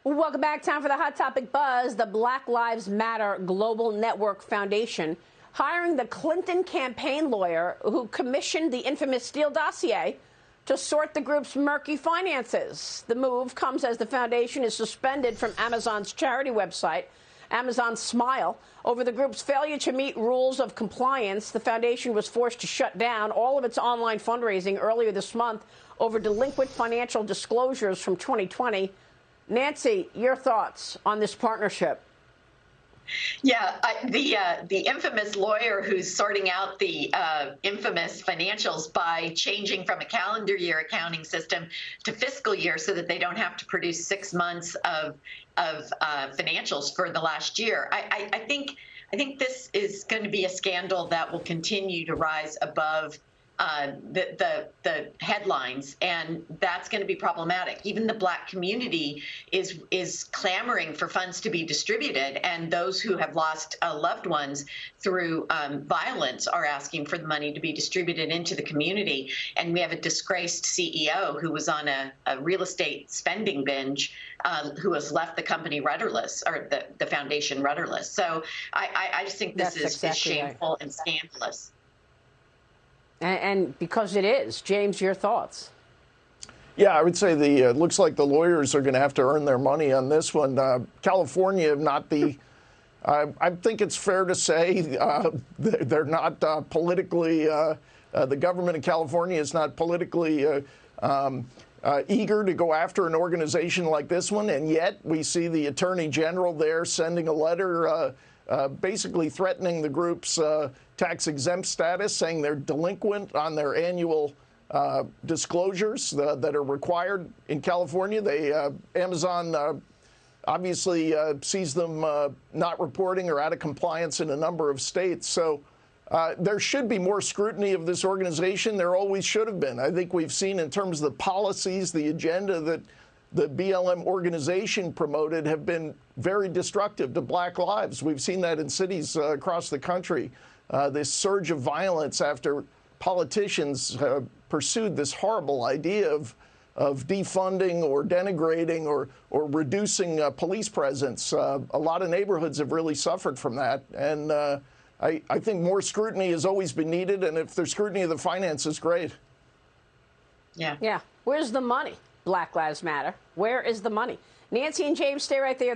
Welcome back. Time for the Hot Topic Buzz. The Black Lives Matter Global Network Foundation hiring the Clinton campaign lawyer who commissioned the infamous Steele dossier to sort the group's murky finances. The move comes as the foundation is suspended from Amazon's charity website, Amazon Smile, over the group's failure to meet rules of compliance. The foundation was forced to shut down all of its online fundraising earlier this month over delinquent financial disclosures from 2020. Nancy, your thoughts on this partnership? Yeah, the infamous lawyer who's sorting out the infamous financials by changing from a calendar year accounting system to fiscal year so that they don't have to produce 6 months of financials for the last year. I think this is going to be a scandal that will continue to rise above the headlines, and that's going to be problematic. Even the Black community is clamoring for funds to be distributed, and those who have lost loved ones through violence are asking for the money to be distributed into the community. And we have a disgraced CEO who was on a real estate spending binge, who has left the company rudderless, or the foundation rudderless. So I just think this is shameful and scandalous. And because it is. James, your thoughts? Yeah, I would say it looks like the lawyers are going to have to earn their money on this one. California, not the, I think it's fair to say they're not politically, the government of California is not politically eager to go after an organization like this one. And yet we see the attorney general there sending a letter basically threatening the group's tax-exempt status, saying they're delinquent on their annual disclosures that are required in California. Amazon obviously sees them not reporting or out of compliance in a number of states. So there should be more scrutiny of this organization. There always should have been. I think we've seen in terms of the policies, the agenda that the BLM organization promoted have been very destructive to Black lives. We've seen that in cities across the country. This surge of violence after politicians pursued this horrible idea of defunding or denigrating or reducing police presence. A lot of neighborhoods have really suffered from that. And I think more scrutiny has always been needed. And if there's scrutiny of the finances, great. Yeah. Yeah. Where's the money? Black Lives Matter. Where is the money? Nancy and James, stay right there.